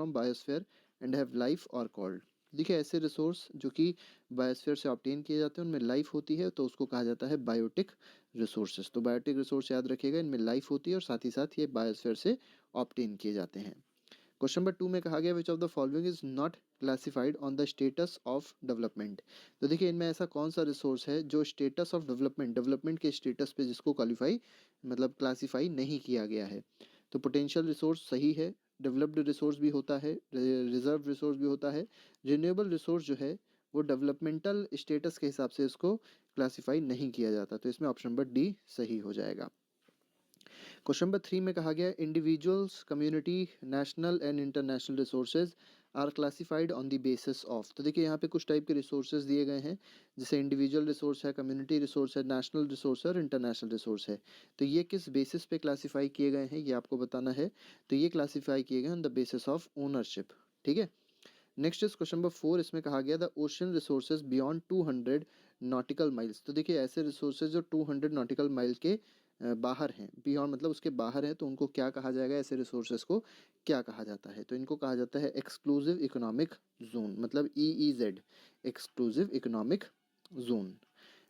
From biosphere and have life और called. देखिए ऐसे रिसोर्स जो कि बायोस्फीयर से ऑब्टेन किए जाते हैं उनमें लाइफ होती है तो उसको कहा जाता है बायोटिक रिसोर्सेज। तो बायोटिक रिसोर्स याद रखिएगा, इनमें लाइफ होती है और साथ ही साथ ये बायोस्फीयर से ऑब्टेन किए जाते हैं। क्वेश्चन नंबर 2 में कहा गया विच of the following is not classified on the status of development. तो देखिए इनमें ऐसा कौन सा रिसोर्स है जो स्टेटस ऑफ डेवलपमेंट के स्टेटस पे जिसको क्वालिफाई मतलब क्लासिफाई नहीं किया गया है। तो पोटेंशियल रिसोर्स सही है, डेवलप्ड रिसोर्स भी होता है, रिजर्व रिसोर्स भी होता है। रिन्यूएबल रिसोर्स जो है वो डेवलपमेंटल स्टेटस के हिसाब से इसको क्लासिफाई नहीं किया जाता, तो इसमें ऑप्शन नंबर डी सही हो जाएगा। क्वेश्चन नंबर 3 में कहा गया individuals, community, national and international resources are classified on the basis of. तो देखिए यहाँ पे कुछ टाइप के रिसोर्सेज दिए गए हैं, जैसे इंडिविजुअल रिसोर्स है, कम्युनिटी रिसोर्स है, नेशनल रिसोर्स है और इंटरनेशनल रिसोर्स है। तो ये किस बेसिस पे क्लासीफाई किए गए हैं ये आपको बताना है। तो ये क्लासीफाई किए गए on the basis of ownership. ठीक है। नेक्स्ट इज क्वेश्चन नंबर 4, इसमें कहा गया the ocean resources beyond 200 nautical miles. तो देखिए ऐसे रिसोर्सेज जो 200 नॉटिकल माइल के बाहर हैं, बियॉन्ड मतलब उसके बाहर है, तो उनको क्या कहा जाएगा, ऐसे रिसोर्सेज को क्या कहा जाता है। तो इनको कहा जाता है एक्सक्लूसिव इकोनॉमिक जोन, मतलब EEZ, exclusive economic zone.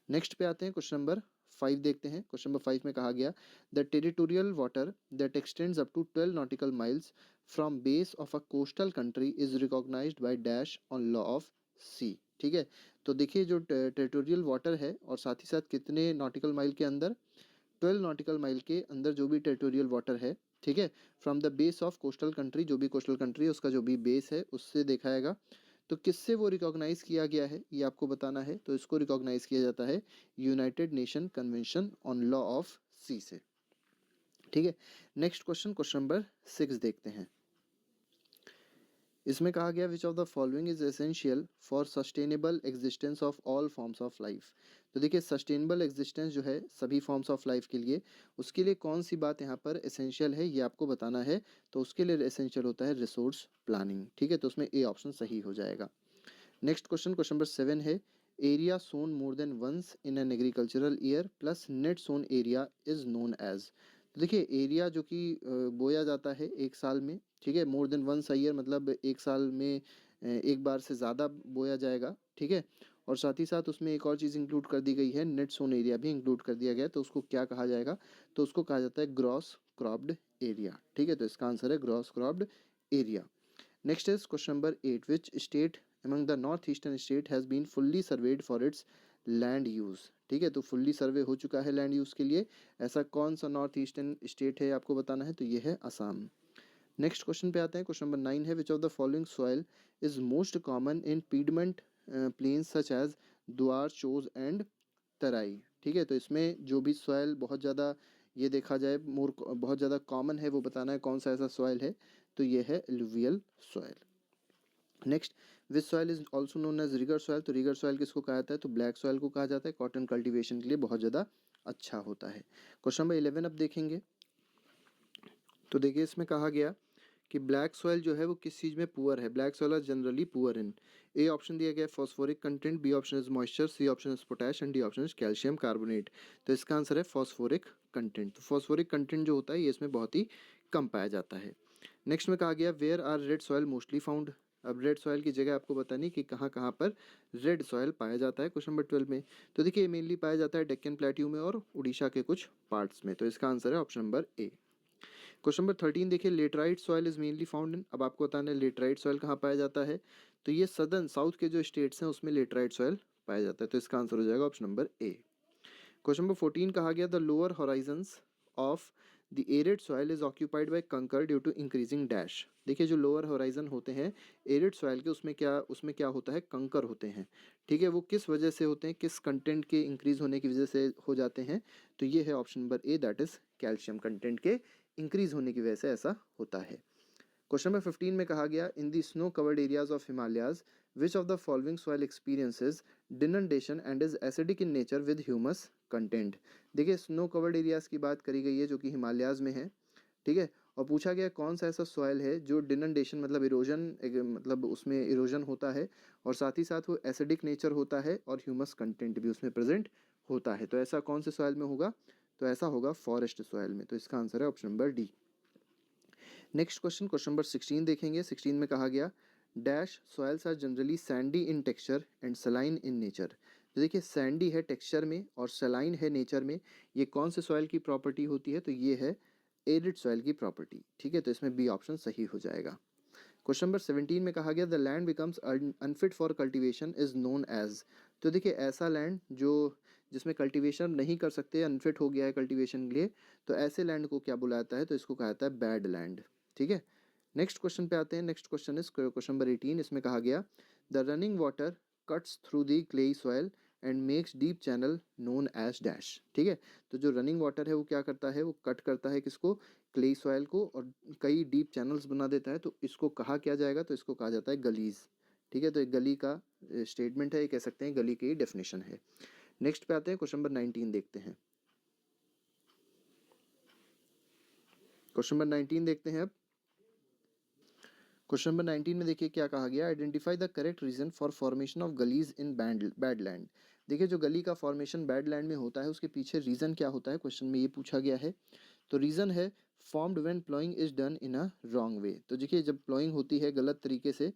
Next पे आते हैं, क्वेश्चन नंबर 5 देखते हैं। क्वेश्चन नंबर 5 में कहा गया the territorial water that extends up to 12 nautical miles from base of a coastal country is recognised by dash on law of sea. ठीक है। तो देखिए जो टेरिटोरियल वाटर है और साथ ही साथ कितने नॉटिकल माइल के अंदर, 12 नॉटिकल माइल के अंदर जो भी टेरिटोरियल वाटर है, ठीक है, from the base of coastal country, जो भी कोस्टल कंट्री है उसका जो भी बेस है उससे देखा जाएगा। तो किससे वो रिकॉग्नाइज किया गया है ये आपको बताना है। तो इसको रिकॉग्नाइज किया जाता है united nation convention on law of sea से। ठीक है। नेक्स्ट क्वेश्चन, क्वेश्चन नंबर 6 देखते हैं। इसमें कहा गया विच of the following is essential for sustainable existence of all forms of life. तो देखिए सस्टेनेबल एग्जिस्टेंस जो है सभी फॉर्म्स ऑफ लाइफ के लिए, उसके लिए कौन सी बात यहाँ पर एसेंशियल है ये आपको बताना है। तो उसके लिए एसेंशियल होता है रिसोर्स प्लानिंग। ठीक है, तो उसमें ए ऑप्शन सही हो जाएगा। नेक्स्ट क्वेश्चन, क्वेश्चन नंबर 7 है area sown more than once in an agricultural year plus net sown area is known as. तो देखिए एरिया जो कि बोया जाता है एक साल में, ठीक है, more than once a year मतलब एक साल में एक बार से ज़्यादा बोया जाएगा। ठीक है। और साथ ही साथ उसमें एक और चीज़ इंक्लूड कर दी गई है, नेट सोन एरिया भी इंक्लूड कर दिया गया है। तो उसको क्या कहा जाएगा, तो उसको कहा जाता है ग्रॉस क्रॉप्ड एरिया। ठीक है, तो इसका आंसर है gross cropped area. Next is question number 8. Which state among the northeastern state has been fully surveyed for its land use? ठीक है, तो फुल्ली सर्वे हो चुका है लैंड यूज़ के लिए। ऐसा कौन सा नॉर्थ ईस्टर्न स्टेट है आपको बताना है, तो ये है असम। नेक्स्ट क्वेश्चन पे आते हैं, क्वेश्चन नंबर 9 है which of the following soil is most common in piedmont plains such as Duar, Chos and Terai. ठीक है, तो इसमें जो भी सॉइल बहुत ज़्यादा ये देखा जाए मोर बहुत ज़्यादा कॉमन है वो बताना है कौन सा ऐसा सॉइल है। तो ये है alluvial soil. Next, which soil is also known as regur soil. तो रिगर सॉइल किसको कहा जाता है, तो ब्लैक सॉइल को कहा जाता है। कॉटन कल्टीवेशन के लिए बहुत ज़्यादा अच्छा होता है। क्वेश्चन नंबर 11 अब देखेंगे। तो देखिए इसमें कहा गया कि ब्लैक सॉइल जो है वो किस चीज़ में पुअर है। Black soil are generally poor in, A option दिया गया है phosphoric content, B option is moisture, C option is potash and D option is calcium carbonate. तो इसका आंसर है फॉस्फोरिक कंटेंट। तो फॉस्फोरिक कंटेंट जो होता है ये इसमें बहुत ही कम पाया जाता है। नेक्स्ट में कहा गया where are red soil mostly found. अब रेड सॉइल की जगह आपको बतानी कि कहाँ कहाँ पर रेड सॉइल पाया जाता है क्वेश्चन नंबर 12 में। तो देखिए मेनली पाया जाता है डेक्कन प्लेट्यू में और उड़ीसा के कुछ पार्ट्स में। तो इसका आंसर है option number A. Question number 13 देखिए laterite soil is mainly found in. अब आपको बताना है लेटराइट सॉइल कहाँ पाया जाता है। तो ये सदर्न साउथ के जो स्टेट्स हैं उसमें लेटराइट सॉइल पाया जाता है। तो इसका आंसर हो जाएगा option number A. Question number 14 कहा गया the lower horizons of the arid soil is occupied by kankar due to increasing dash. देखिए जो लोअर होराइजन होते हैं एरिड सॉइल के उसमें क्या होता है, कंकर होते हैं। ठीक है, वो किस वजह से होते हैं, किस कंटेंट के इंक्रीज होने की वजह से हो जाते हैं। तो ये है option number A, that is calcium content के इंक्रीज होने की वजह से ऐसा होता है। क्वेश्चन नंबर 15 में कहा गया in the snow covered areas of Himalayas which of the following soil experiences denudation and is acidic in nature with humus content. देखिए स्नो कवर्ड एरियाज की बात करी गई है जो कि हिमालयाज में है। ठीक है, और पूछा गया कौन सा ऐसा सॉइल है जो डिनडेशन मतलब इरोजन मतलब उसमें इरोजन होता है और साथ ही साथ वो एसिडिक नेचर होता है और ह्यूमस कंटेंट भी उसमें प्रेजेंट होता है। तो ऐसा कौन से सॉइल में होगा, तो ऐसा होगा फॉरेस्ट सॉइल में। तो इसका आंसर है option number D. Next question, question number 16 देखेंगे। 16 में कहा गया dash soils are generally sandy in texture and saline in nature. तो देखिए सैंडी है टेक्सचर में और सलाइन है नेचर में, ये कौन से सॉइल की प्रॉपर्टी होती है? तो ये है एरिड सॉइल की प्रॉपर्टी। ठीक है, तो इसमें बी ऑप्शन सही हो जाएगा। क्वेश्चन नंबर 17 में कहा गया the land becomes unfit for cultivation is known as. तो देखिए ऐसा लैंड जो जिसमें कल्टीवेशन नहीं कर सकते, अनफिट हो गया है कल्टीवेशन के लिए, तो ऐसे लैंड को क्या बुलाता है? तो इसको कहा जाता है बैड लैंड। ठीक है, नेक्स्ट क्वेश्चन पे आते हैं। Next question is question number 18। इसमें कहा गया the running water cuts through the clayey soil and makes deep channel known as dash. ठीक है, तो जो रनिंग वाटर है वो क्या करता है? वो कट करता है किसको? क्लेई सॉइल को, और कई डीप चैनल्स बना देता है। तो इसको कहा क्या जाएगा? तो इसको कहा जाता है गलीज। ठीक है, तो एक गली का स्टेटमेंट है, ये कह सकते हैं गली की डेफिनेशन है। नेक्स्ट पे आते हैं, क्वेश्चन नंबर 19 देखते हैं। क्वेश्चन नंबर 19 देखते हैं अब। क्वेश्चन नंबर 19 में देखिए क्या कहा गया, identify the correct reason for formation of gullies in bad land. देखिए जो गली का फॉर्मेशन बैड लैंड में होता है उसके पीछे रीजन क्या होता है, क्वेश्चन में ये पूछा गया है। तो रीजन है formed when ploughing is done in a wrong way. तो देखिए जब प्लॉइंग होती है गलत तरीके से,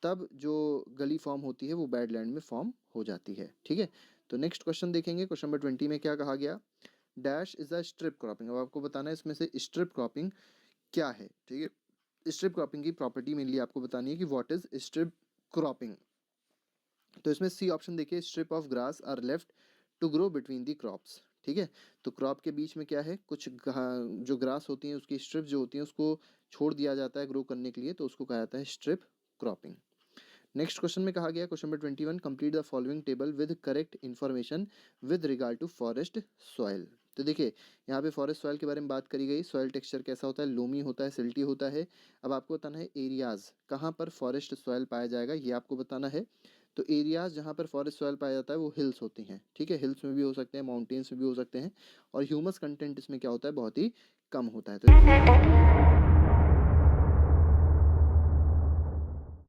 तब जो गली फॉर्म होती है वो बैड लैंड में फॉर्म हो जाती है। ठीक है, तो नेक्स्ट क्वेश्चन देखेंगे। क्वेश्चन नंबर 20 में क्या कहा गया, dash is a strip cropping. अब आपको बताना है इसमें से स्ट्रिप क्रॉपिंग क्या है। ठीक है, स्ट्रिप क्रॉपिंग की प्रॉपर्टी मेनली आपको बतानी है कि व्हाट इज स्ट्रिप क्रॉपिंग। तो इसमें सी ऑप्शन देखिए, strip of grass are left to grow between the crops. ठीक है, तो क्रॉप के बीच में क्या है, कुछ जो ग्रास होती है उसकी स्ट्रिप जो होती है उसको छोड़ दिया जाता है ग्रो करने के लिए, तो उसको कहा जाता है स्ट्रिप क्रॉपिंग। नेक्स्ट क्वेश्चन में कहा गया, question number 21, complete the following table with correct information with regard to forest soil. तो देखिए यहाँ पे फॉरेस्ट सॉइल के बारे में बात करी गई। सॉइल टेक्सचर कैसा होता है? लोमी होता है, सिल्टी होता है। अब आपको बताना है एरियाज कहाँ पर फॉरेस्ट सॉइल पाया जाएगा, ये आपको बताना है। तो एरियाज जहाँ पर फॉरेस्ट सॉइल पाया जाता है वो हिल्स होती हैं। ठीक है, हिल्स में भी हो सकते हैं, माउंटेन्स में भी हो सकते हैं, और ह्यूमस कंटेंट इसमें क्या होता है? बहुत ही कम होता है। तो